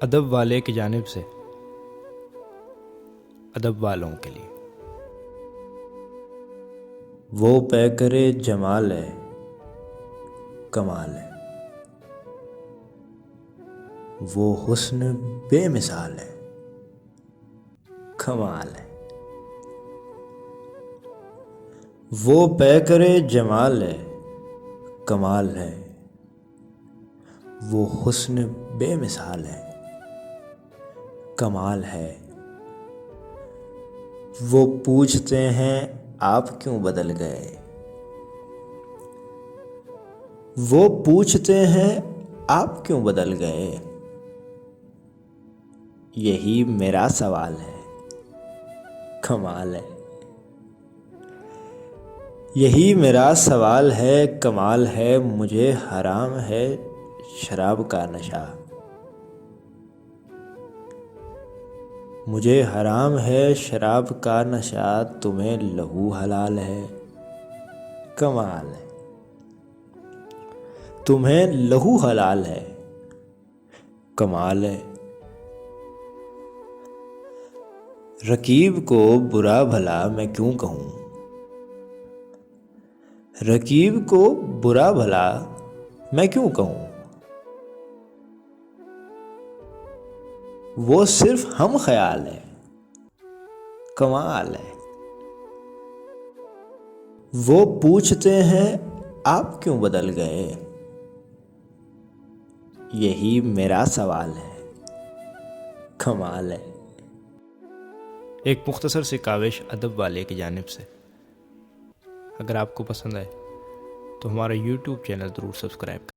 अदब वाले की जानिब से अदब वालों के लिए। वो पैकरे जमाल है, कमाल है। वो हुस्न बेमिसाल है, कमाल है। वो पैकरे जमाल है, कमाल है। वो हुस्न बेमिसाल है, कमाल है। वो पूछते हैं आप क्यों बदल गए। वो पूछते हैं आप क्यों बदल गए। यही मेरा सवाल है, कमाल है। यही मेरा सवाल है, कमाल है। मुझे हराम है शराब का नशा। मुझे हराम है शराब का नशा। तुम्हें लहू हलाल है, कमाल है। तुम्हें लहू हलाल है, कमाल है। रकीब को बुरा भला मैं क्यों कहूँ। रकीब को बुरा भला मैं क्यों कहूँ। वो सिर्फ हम ख्याल है, कमाल है। वो पूछते हैं आप क्यों बदल गए। यही मेरा सवाल है, कमाल है। एक मुख्तसर सी काविश अदब वाले की जानिब से। अगर आपको पसंद आए तो हमारा YouTube चैनल ज़रूर सब्सक्राइब करें।